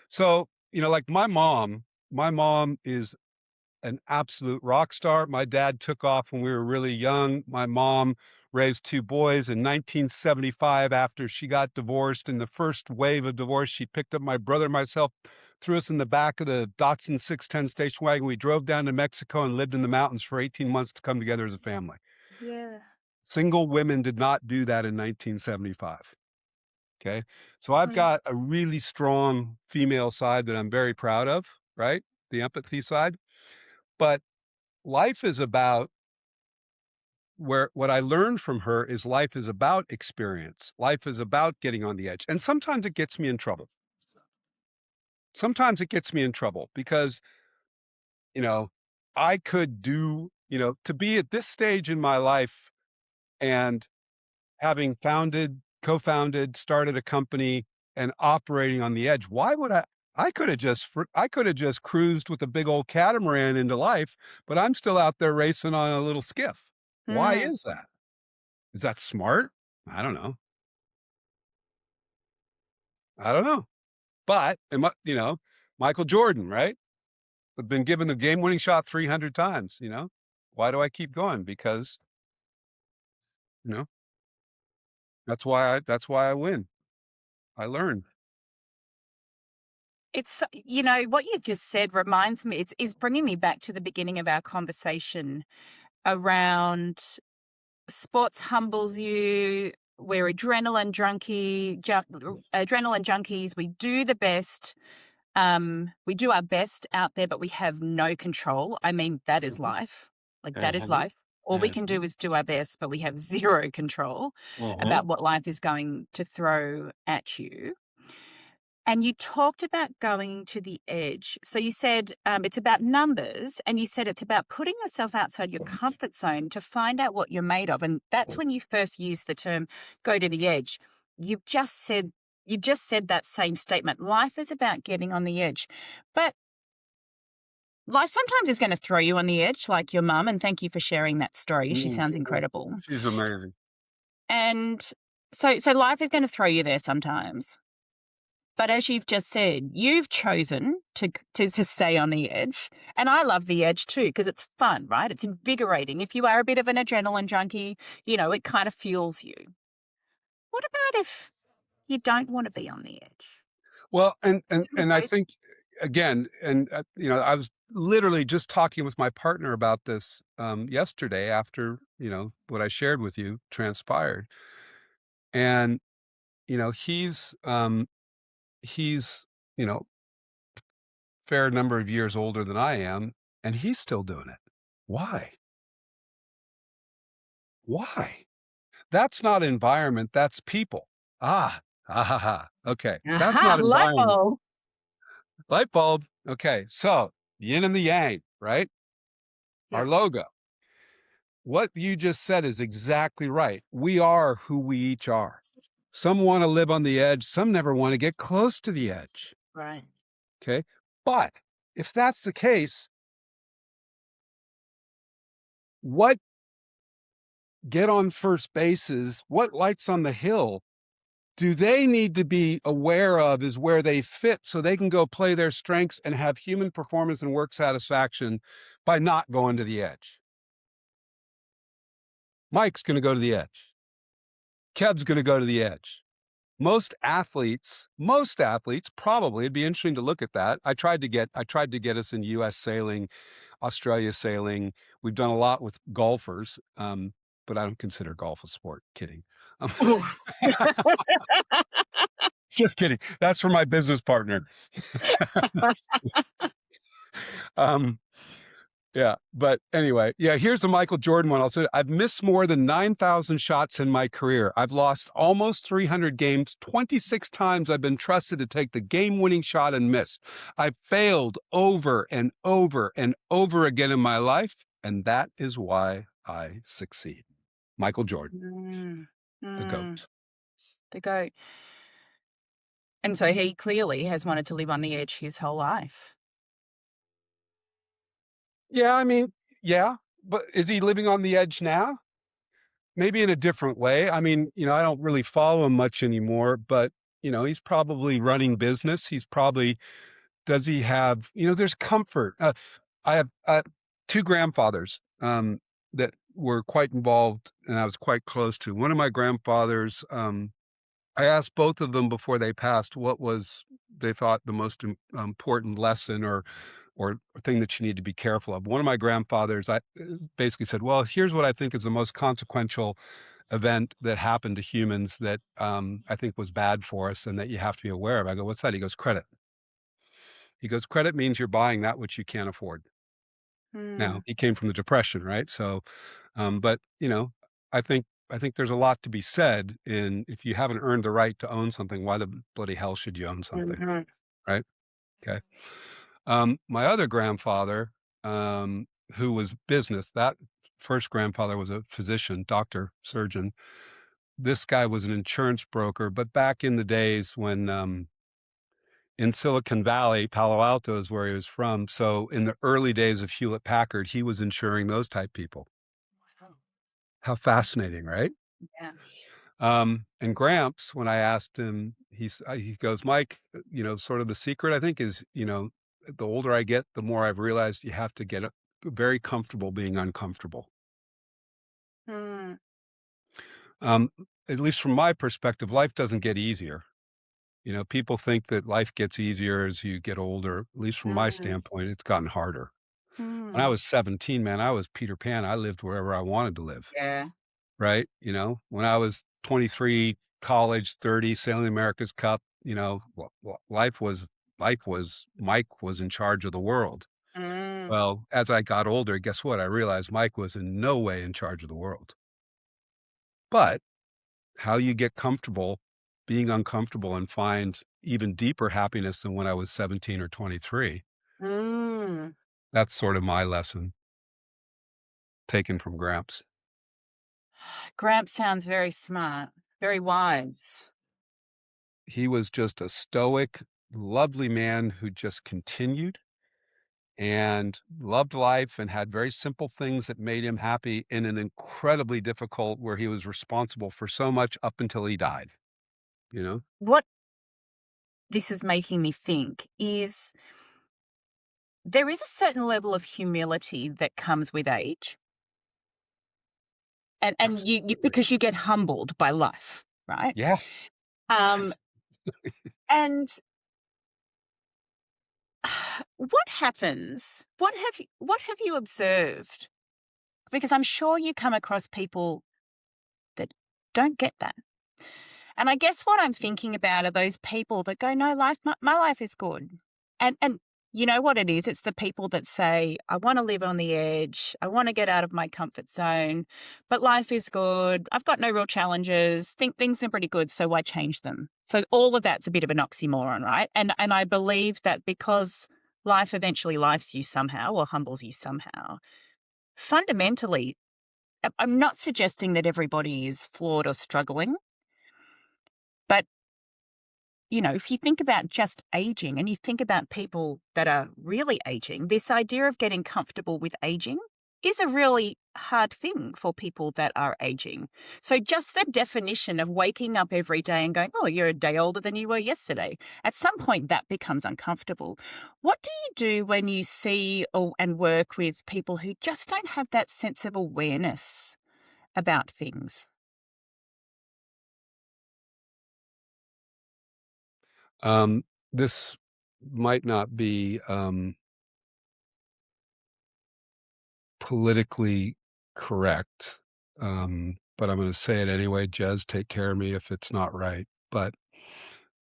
So, like my mom is an absolute rock star. My dad took off when we were really young. My mom raised two boys in 1975 after she got divorced. In the first wave of divorce, she picked up my brother and myself, threw us in the back of the Datsun 610 station wagon. We drove down to Mexico and lived in the mountains for 18 months to come together as a family. Yeah. Single women did not do that in 1975. Okay. So I've Mm. got a really strong female side that I'm very proud of, right? The empathy side. But life is about where what I learned from her is life is about experience. Life is about getting on the edge. And sometimes it gets me in trouble. Sometimes it gets me in trouble because, you know, I could do, to be at this stage in my life and having co-founded, started a company and operating on the edge. Why would I could have just cruised with a big old catamaran into life, but I'm still out there racing on a little skiff. Why Mm. is that? Is that smart? I don't know. I don't know. But, Michael Jordan, right? I've been given the game winning shot 300 times. Why do I keep going? Because, you know, that's why I win. I learn. It's, what you've just said reminds me, it's is bringing me back to the beginning of our conversation around sports humbles you. We're adrenaline junkies. We do the best. We do our best out there, but we have no control. I mean, that is Mhm. life. Like, that is Mhm. life. All we can do Mhm. is do our best, but we have zero control Mhm. about what life is going to throw at you. And you talked about going to the edge. So you said it's about numbers, and you said it's about putting yourself outside your comfort zone to find out what you're made of. And that's when you first used the term "go to the edge." You've just said you've just said that same statement. Life is about getting on the edge, but life sometimes is going to throw you on the edge, like your mum. And thank you for sharing that story. She Mhm. sounds incredible. She's amazing. And so life is going to throw you there sometimes. But as you've just said, you've chosen to stay on the edge. And I love the edge too, because it's fun, right? It's invigorating. If you are a bit of an adrenaline junkie, it kind of fuels you. What about if you don't want to be on the edge? Well, and Can and you and I embrace? think again, and I was literally just talking with my partner about this yesterday after what I shared with you transpired, and he's fair number of years older than I am, and he's still doing it. Why? Why? That's not environment. That's people. Ah, ha ha ha. Okay, that's Aha, not light environment. bulb. Light bulb. Okay, so yin and the yang, right? Our Yeah, logo. What you just said is exactly right. We are who we each are. Some want to live on the edge, some never want to get close to the edge. right. Okay. But if that's the case, what get on first bases, what lights on the hill do they need to be aware of is where they fit so they can go play their strengths and have human performance and work satisfaction by not going to the edge? Mike's going to go to the edge. Kev's going to go to the edge. Most athletes probably, it'd be interesting to look at that. I tried to get us in US sailing Australia sailing. We've done a lot with golfers, but I don't consider golf a sport. Kidding. Um, just kidding. That's for my business partner. Um, Yeah, but anyway, yeah, here's the Michael Jordan one. I'll say I've missed more than 9,000 shots in my career. I've lost almost 300 games. 26 times I've been trusted to take the game-winning shot and missed. I've failed over and over and over again in my life, and that is why I succeed. Michael Jordan, Mm, the mm, GOAT. the goat. And so he clearly has wanted to live on the edge his whole life. Yeah, I mean, yeah, but is he living on the edge now? Maybe in a different way. I mean, I don't really follow him much anymore, but, he's probably running business. He's probably does he have there's comfort. I have, 2 grandfathers, that were quite involved and I was quite close to. One of my grandfathers, I asked both of them before they passed what was they thought the most important lesson or thing that you need to be careful of. One of my grandfathers, I basically said, "Well, here's what I think is the most consequential event that happened to humans that I think was bad for us and that you have to be aware of." I go, "What's that?" He goes, "Credit." He goes, "Credit means you're buying that which you can't afford." Now, Mm, he came from the Depression, right? So, but I think there's a lot to be said in if you haven't earned the right to own something, why the bloody hell should you own something, mhm. right? Okay. My other grandfather, um, who was business, that first grandfather was a physician, doctor, surgeon. This guy was an insurance broker, but back in the days when in Silicon Valley, Palo Alto is where he was from. So in the early days of Hewlett Packard, he was insuring those type people. Wow. How fascinating, right? Yeah. And Gramps, when I asked him, he goes, Mike, sort of the secret I think is, the older I get, the more I've realized you have to get very comfortable being uncomfortable. Mm, Um, at least from my perspective, life doesn't get easier. People think that life gets easier as you get older. At least from my mm, standpoint, it's gotten harder. When I mm. was 17, man, I was Peter Pan. I lived wherever I wanted to live, Yeah. right? When I was 23, college, 30, sailing the America's Cup, life was Mike was in charge of the world. Mm, Well, as I got older, guess what? I realized Mike was in no way in charge of the world. But how you get comfortable being uncomfortable and find even deeper happiness than when I was 17 or 23, mm. that's sort of my lesson taken from Gramps. Gramps sounds very smart, very wise. He was just a stoic, lovely man who just continued and loved life and had very simple things that made him happy in an incredibly difficult where he was responsible for so much up until he died, you know? What this is making me think is there is a certain level of humility that comes with age. And you Absolutely. because you get humbled by life, right? Yeah. Um, and what happens? What have you observed? Because I'm sure you come across people that don't get that. And I guess what I'm thinking about are those people that go, "No, my life is good." And you know what it is? It's the people that say, "I wanna live on the edge. I wanna get out of my comfort zone, but life is good. I've got no real challenges. Think things are pretty good, so why change them?" So all of that's a bit of an oxymoron, right? And I believe that because life eventually lifes you somehow or humbles you somehow, fundamentally, I'm not suggesting that everybody is flawed or struggling, but if you think about just aging and you think about people that are really aging, this idea of getting comfortable with aging is a really hard thing for people that are aging. So, just the definition of waking up every day and going, "Oh, you're a day older than you were yesterday," at some point that becomes uncomfortable. What do you do when you see and work with people who just don't have that sense of awareness about things? This might not be politically correct, but I'm going to say it anyway. Jez, take care of me if it's not right. But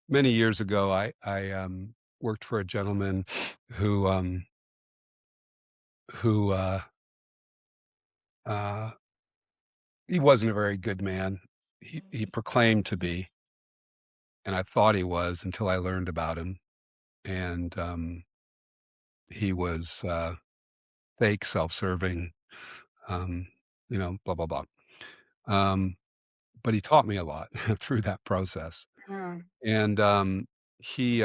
many years ago, I worked for a gentleman who who uh, he wasn't a very good man. He proclaimed to be, and I thought he was until I learned about him. And he was fake, self-serving, um, blah blah blah. Um, but he taught me a lot through that process. Mm. And he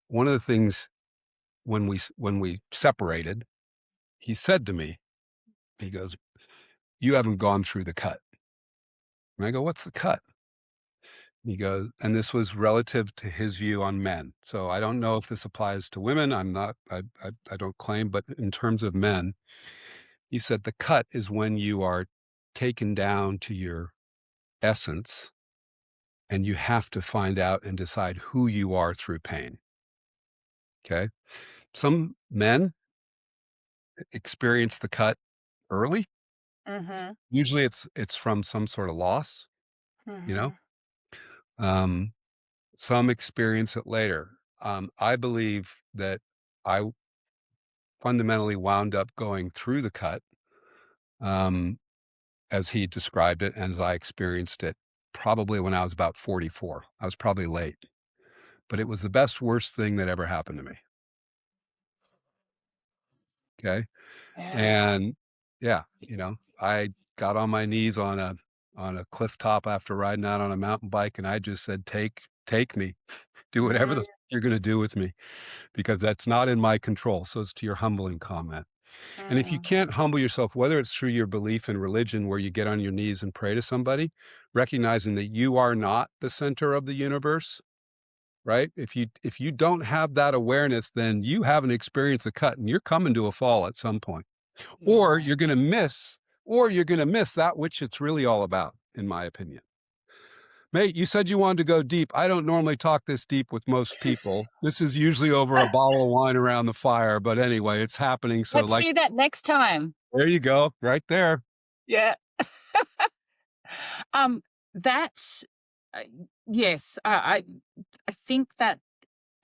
one of the things when we separated, he said to me, he goes, "You haven't gone through the cut." And I go, "What's the cut?" He goes, and this was relative to his view on men. So I don't know if this applies to women. I'm not, I don't claim, but in terms of men, he said the cut is when you are taken down to your essence and you have to find out and decide who you are through pain. Okay. Some men experience the cut early. Mhm. Usually it's from some sort of loss, you know. Mhm. Um, some experience it later. I believe that I fundamentally wound up going through the cut, um, as he described it, and as I experienced it, probably when I was about 44. I was probably late, but it was the best, worst thing that ever happened to me. Okay. Yeah. And yeah, I got on my knees on a cliff top after riding out on a mountain bike, and I just said, take me, do whatever the Mm. you're going to do with me, because that's not in my control. So it's to your humbling comment. And if you Mm. can't humble yourself, whether it's through your belief in religion where you get on your knees and pray to somebody, recognizing that you are not the center of the universe, right? If you don't have that awareness, then you haven't experienced a cut and you're coming to a fall at some point. Or Yeah. you're going to miss or you're going to miss that which it's really all about, in my opinion. Mate, you said you wanted to go deep. I don't normally talk this deep with most people. This is usually over a bottle of wine around the fire, but anyway, it's happening. So Let's like, do that next time. there you go, right there. Yeah. Um, that, uh, yes, I think that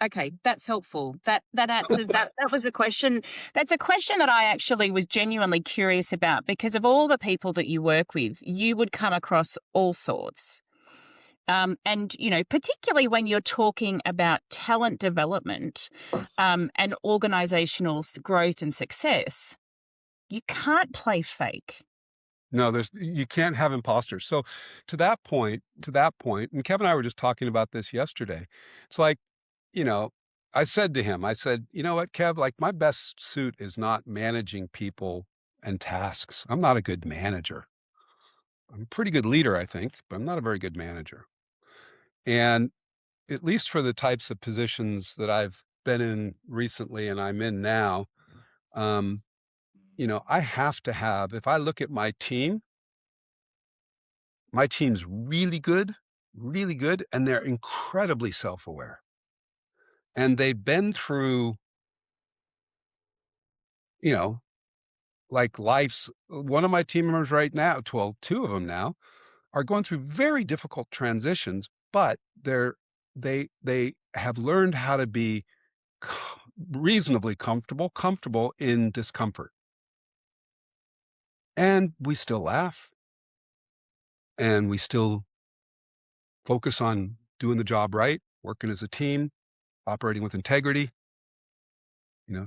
okay, that's helpful. That answers that. That was a question. That's a question that I actually was genuinely curious about because of all the people that you work with, you would come across all sorts. And particularly when you're talking about talent development and organizational growth and success, you can't play fake. No, you can't have imposters. So to that point, and Kevin and I were just talking about this yesterday. It's like, you know, I said to him, I said, you know what, Kev, like my best suit is not managing people and tasks. I'm not a good manager. I'm a pretty good leader, I think, but I'm not a very good manager. And at least for the types of positions that I've been in recently and I'm in now, um, I have to have, if I look at my team's really good, and they're incredibly self-aware. And they've been through, you know, like life's one of my team members right now, well, two of them now, are going through very difficult transitions, but they have learned how to be reasonably comfortable in discomfort. And we still laugh and we still focus on doing the job right, working as a team, operating with integrity,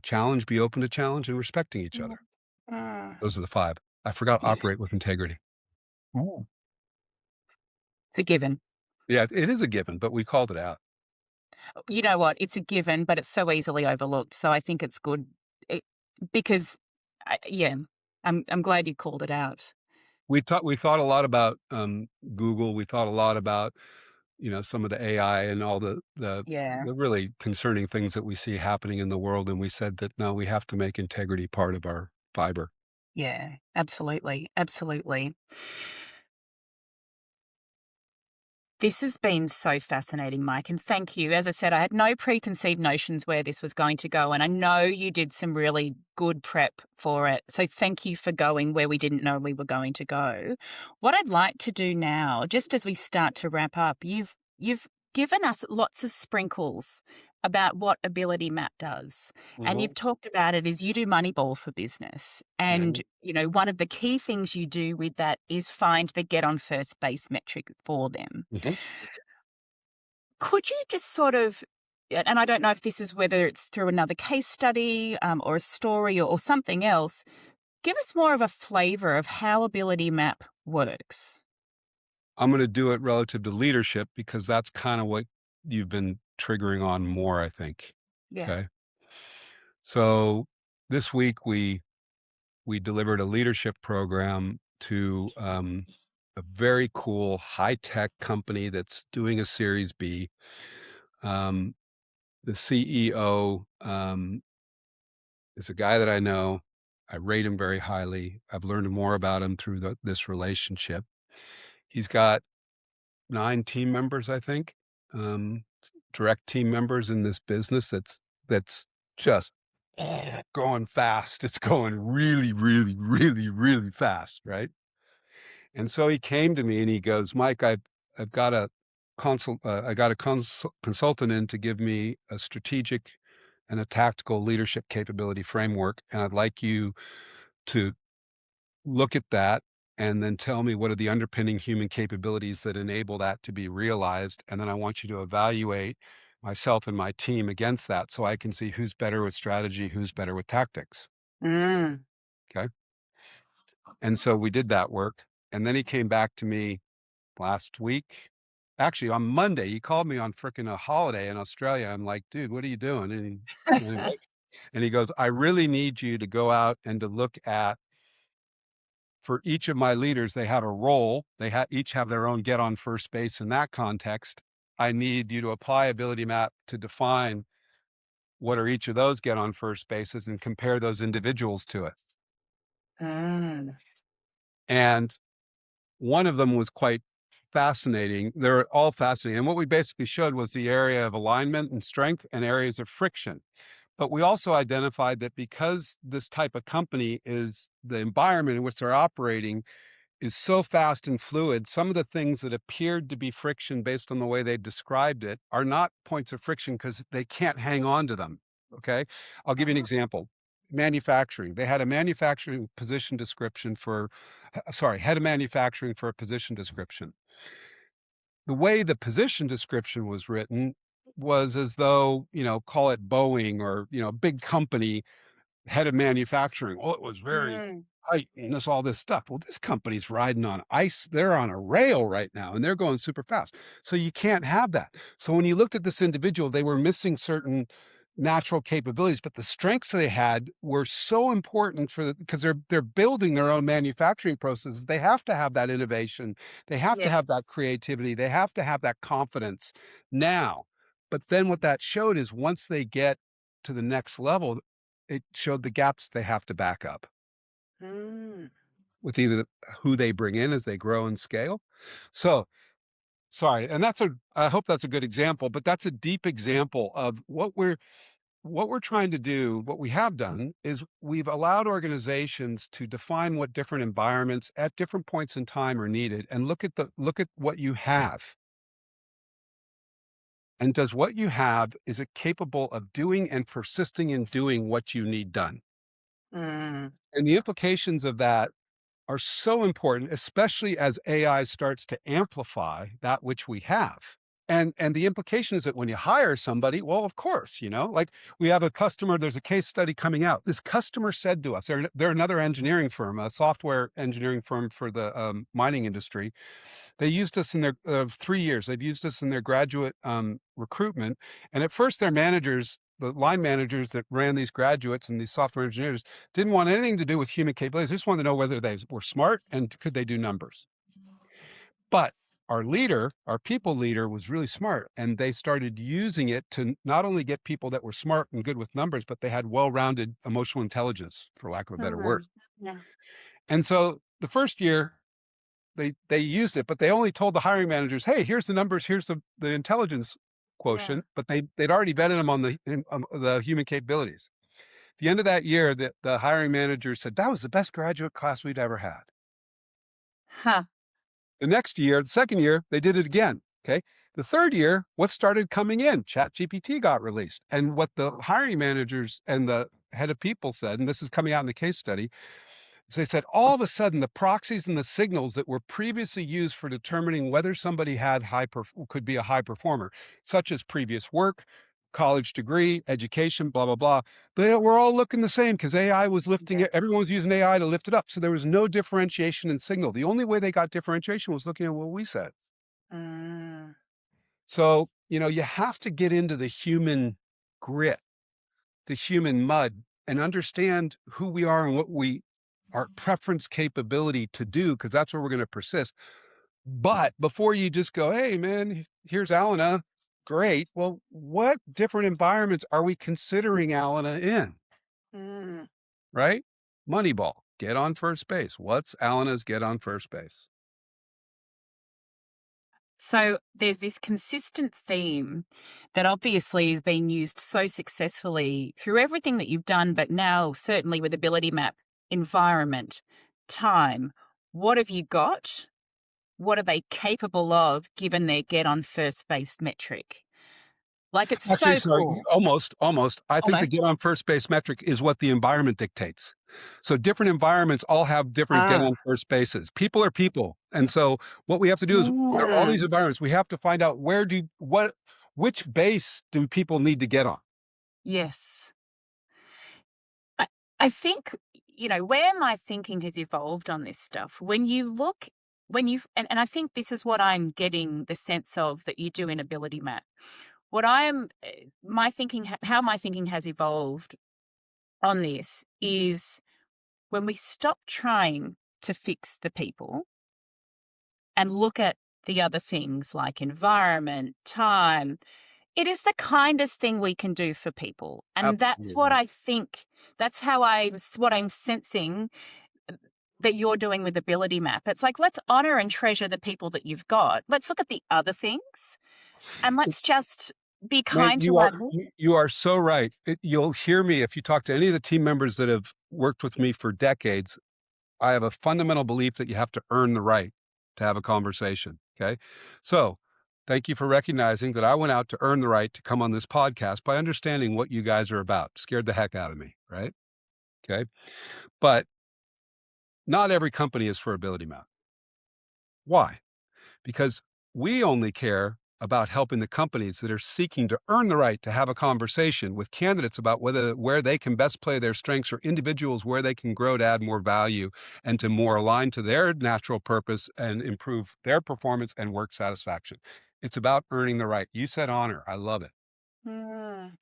challenge, be open to challenge, and respecting each Mm. other. Mm. Those are the five. I forgot Yeah. operate with integrity. Oh. It's a given. Yeah, it is a given, but we called it out. You know what? It's a given, but it's so easily overlooked. So I think it's good it, because, yeah, I'm glad you called it out. We thought a lot about Google. We thought a lot about some of the AI and all Yeah, the really concerning things that we see happening in the world, and we said that no, we have to make integrity part of our fiber. yeah, absolutely, absolutely. This has been so fascinating, Mike, and thank you. As I said, I had no preconceived notions where this was going to go, and I know you did some really good prep for it. So thank you for going where we didn't know we were going to go. What I'd like to do now, just as we start to wrap up, you've given us lots of sprinkles about what AbilityMap does. And Mhm, you've talked about it as you do Moneyball for business. And, mhm, one of the key things you do with that is find the get on first base metric for them. mhm. Could you just sort of, and I don't know if this is whether it's through another case study or a story or something else, give us more of a flavor of how Ability Map works. I'm going to do it relative to leadership because that's kind of what you've been triggering on more, I think. Yeah. Okay. So this week we delivered a leadership program to a very cool high tech company that's doing a Series B. Um, the CEO is a guy that I know. I rate him very highly. I've learned more about him through this relationship. He's got 9 team members, I think, direct team members in this business that's just going fast. It's going really, really, really, really fast, right? And so he came to me and he goes, "Mike, I've got a consultant in to give me a strategic and a tactical leadership capability framework, and I'd like you to look at that and then tell me what are the underpinning human capabilities that enable that to be realized. And then I want you to evaluate myself and my team against that so I can see who's better with strategy, who's better with tactics." Mm. Okay. And so we did that work. And then he came back to me last week. Actually, on Monday, he called me on frickin' a holiday in Australia. I'm like, dude, what are you doing? Anyway, and he goes, I really need you to go out and to look at for each of my leaders, they have a role. Each have their own get on first base in that context. I need you to apply Ability Map to define what are each of those get on first bases and compare those individuals to it. Mm. And one of them was quite fascinating. They're all fascinating. And what we basically showed was the area of alignment and strength and areas of friction. But we also identified that because this type of company is the environment in which they're operating is so fast and fluid, some of the things that appeared to be friction based on the way they described it are not points of friction because they can't hang on to them. Okay. I'll give you an example. Manufacturing. They had a manufacturing position description for, sorry, head of manufacturing for a position description. The way the position description was written was as though, call it Boeing or, big company head of manufacturing. Oh, it was very Mm. tight and all this stuff. Well, this company's riding on ice. They're on a rail right now and they're going super fast. So you can't have that. So when you looked at this individual, they were missing certain natural capabilities, but the strengths they had were so important because they're building their own manufacturing processes. They have to have that innovation. They have to Yes. have that creativity. They have to have that confidence now. But then what that showed is once they get to the next level, it showed the gaps they have to back up Mm. with either who they bring in as they grow and scale. So, sorry, and I hope that's a good example, but that's a deep example of what we're trying to do. What we have done is we've allowed organizations to define what different environments at different points in time are needed and look at what you have. And does what you have, is it capable of doing and persisting in doing what you need done? Mm. And the implications of that are so important, especially as AI starts to amplify that which we have. And the implication is that when you hire somebody, well, of course, like we have a customer, there's a case study coming out. This customer said to us, they're another engineering firm, a software engineering firm for the mining industry. They used us in their 3 years. They've used us in their graduate recruitment. And at first, their managers, the line managers that ran these graduates and these software engineers, didn't want anything to do with human capabilities. They just wanted to know whether they were smart and could they do numbers. But our leader, our people leader, was really smart, and they started using it to not only get people that were smart and good with numbers, but they had well-rounded emotional intelligence, for lack of a better word. Mm. Yeah. And so the first year, they used it, but they only told the hiring managers, "Hey, here's the numbers, here's the intelligence Yeah. quotient," but they'd already vetted them on the human capabilities. The end of that year, the hiring manager said, "That was the best graduate class we'd ever had." Huh. The next year, the second year, they did it again. Okay. The third year, what started coming in? ChatGPT got released. And what the hiring managers and the head of people said, and this is coming out in the case study, is they said all of a sudden the proxies and the signals that were previously used for determining whether somebody could be a high performer, such as previous work, college degree, education, blah, blah, blah, they were all looking the same because AI was lifting it. Yes. Everyone was using AI to lift it up. So there was no differentiation in signal. The only way they got differentiation was looking at what we said. Mm. So, you have to get into the human grit, the human mud, and understand who we are and our preference capability to do, because that's where we're going to persist. But before you just go, "Hey, man, here's Alana." Great. Well, what different environments are we considering Alana in? Mm. Right? Moneyball, get on first base. What's Alana's get on first base? So there's this consistent theme that obviously has been used so successfully through everything that you've done, but now certainly with AbilityMap: environment, time. What have you got? What are they capable of given their get on first base metric? Like, it's Actually, so sorry, cool. almost. I think the Almost. get on first base metric is what the environment dictates. So different environments all have different get Ah. on first bases. People are people. And so what we have to do is, there are all these Mm. environments. We have to find out which base do people need to get on? Yes. I, I think, where my thinking has evolved on this stuff, and I think this is what I'm getting the sense of that you do in AbilityMap. What I am, how my thinking has evolved on this is when we stop trying to fix the people and look at the other things like environment, time. It is the kindest thing we can do for people. And that's what Absolutely. I think, what I'm sensing that you're doing with Ability Map. It's like, let's honor and treasure the people that you've got. Let's look at the other things and let's just be Man, kind to one another. you are so right. You'll hear me if you talk to any of the team members that have worked with me for decades. I have a fundamental belief that you have to earn the right to have a conversation. Okay. So thank you for recognizing that I went out to earn the right to come on this podcast by understanding what you guys are about. Scared the heck out of me. Right. Okay. But not every company is for Ability Map. Why? Because we only care about helping the companies that are seeking to earn the right to have a conversation with candidates about where they can best play their strengths, or individuals where they can grow to add more value and to more align to their natural purpose and improve their performance and work satisfaction. It's about earning the right. You said honor. I love it. Mm.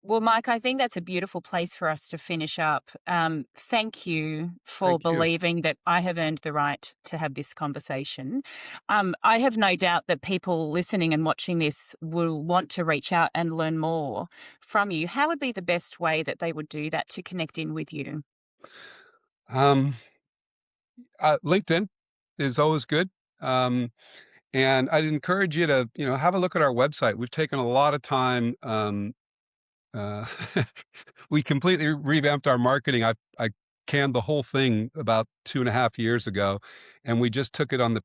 Well, Mike, I think that's a beautiful place for us to finish up. Thank you for Thank you. believing that I have earned the right to have this conversation. I have no doubt that people listening and watching this will want to reach out and learn more from you. How would be the best way that they would do that to connect in with you? Um, LinkedIn is always good. Um, and I'd encourage you to, have a look at our website. We've taken a lot of time. Uh, we completely revamped our marketing. I canned the whole thing about 2.5 years ago, and we just took it on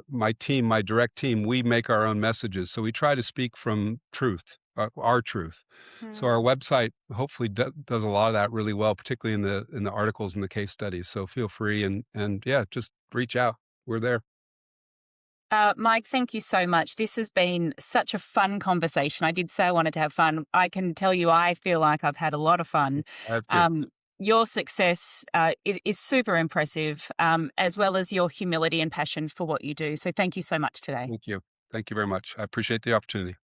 my team, my direct team. We make our own messages, so we try to speak from truth, our truth. So our Hmm. website hopefully does a lot of that really well, particularly in the articles and the case studies. So feel free and yeah, just reach out. We're there. Mike, thank you so much. This has been such a fun conversation. I did say I wanted to have fun. I can tell you, I feel like I've had a lot of fun. I have to. Um, your success is super impressive, as well as your humility and passion for what you do. So thank you so much today. Thank you. Thank you very much. I appreciate the opportunity.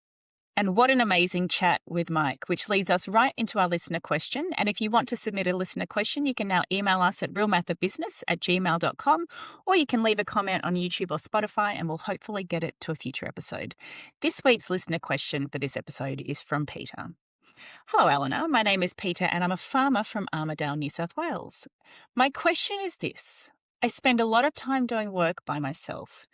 And what an amazing chat with Mike, which leads us right into our listener question. And if you want to submit a listener question, you can now email us at realmathofbusiness@gmail.com, or you can leave a comment on YouTube or Spotify, and we'll hopefully get it to a future episode. This week's listener question for this episode is from Peter. Hello, Eleanor. My name is Peter, and I'm a farmer from Armidale, New South Wales. My question is this: I spend a lot of time doing work by myself.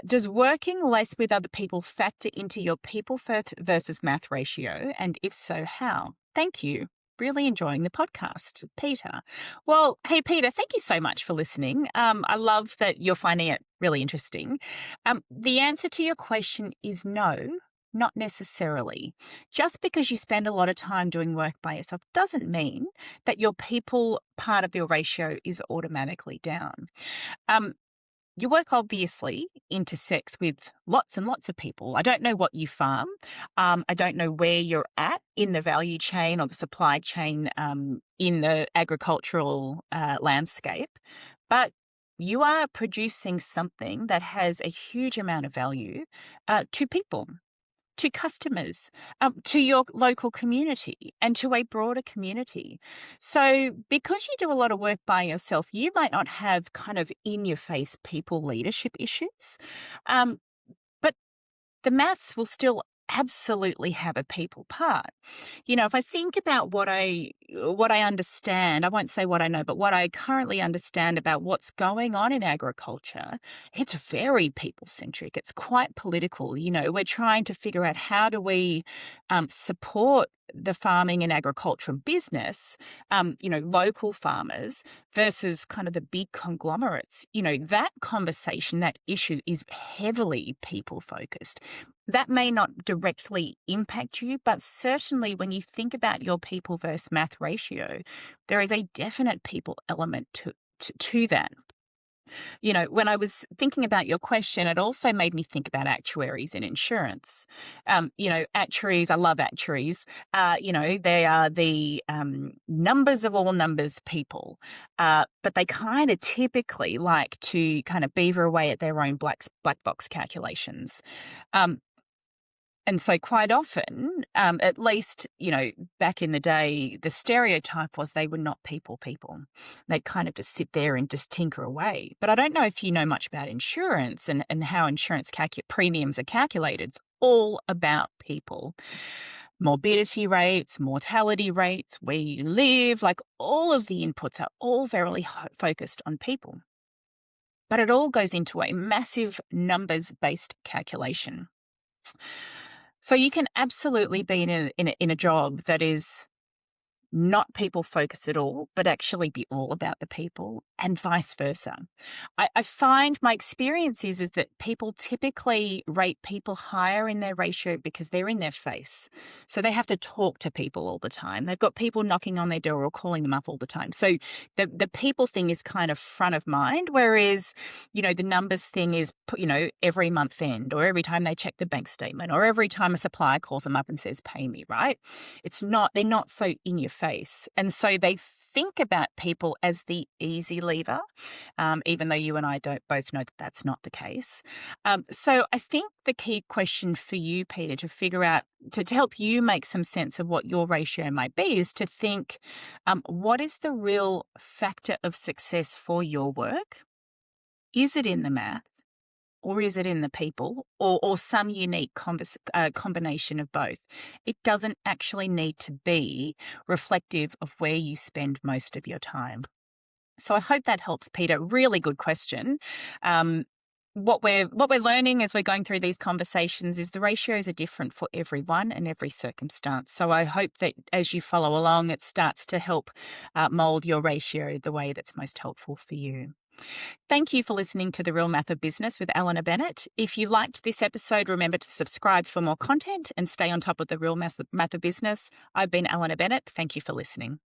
Does working less with other people factor into your people versus math ratio? And if so, how? Thank you. Really enjoying the podcast, Peter. Well, hey, Peter, thank you so much for listening. I love that you're finding it really interesting. The answer to your question is no, not necessarily. Just because you spend a lot of time doing work by yourself doesn't mean that your people part of your ratio is automatically down. Um, your work obviously intersects with lots and lots of people. I don't know what you farm. I don't know where you're at in the value chain or the supply chain in the agricultural landscape, but you are producing something that has a huge amount of value to people, to customers, to your local community, and to a broader community. So, because you do a lot of work by yourself, you might not have kind of in your face people leadership issues. Um, but the maths will still absolutely have a people part. You know, if I think about what I understand, I won't say what I know, but what I currently understand about what's going on in agriculture, it's very people centric. It's quite political. You know, we're trying to figure out how do we support the farming and agricultural business, local farmers versus kind of the big conglomerates. You know, that conversation, that issue is heavily people focused. That may not directly impact you, but certainly when you think about your people versus math ratio, there is a definite people element to that. You know, when I was thinking about your question, it also made me think about actuaries in insurance. Actuaries, I love actuaries. They are the numbers of all numbers people, but they kind of typically like to kind of beaver away at their own black box calculations. Um, and so quite often, at least, back in the day, the stereotype was they were not people. They'd kind of just sit there and just tinker away. But I don't know if you know much about insurance and how insurance premiums are calculated. It's all about people. Morbidity rates, mortality rates, where you live, like all of the inputs are all very focused on people. But it all goes into a massive numbers-based calculation. So you can absolutely be in a job that is not people focused at all, but actually be all about the people, and vice versa. I find my experience is that people typically rate people higher in their ratio because they're in their face. So they have to talk to people all the time. They've got people knocking on their door or calling them up all the time. So the people thing is kind of front of mind, whereas, the numbers thing is, every month end or every time they check the bank statement or every time a supplier calls them up and says, pay me, right? They're not so in your face. And so they think about people as the easy lever, even though you and I don't both know that that's not the case. So I think the key question for you, Peter, to figure out, to help you make some sense of what your ratio might be, is to think, what is the real factor of success for your work? Is it in the math? Or is it in the people, or some unique combination of both? It doesn't actually need to be reflective of where you spend most of your time. So I hope that helps, Peter. Really good question. What we're learning as we're going through these conversations is the ratios are different for everyone and every circumstance. So I hope that as you follow along, it starts to help mold your ratio the way that's most helpful for you. Thank you for listening to The Real Math of Business with Eleanor Bennett. If you liked this episode, remember to subscribe for more content and stay on top of The Real Math of Business. I've been Eleanor Bennett. Thank you for listening.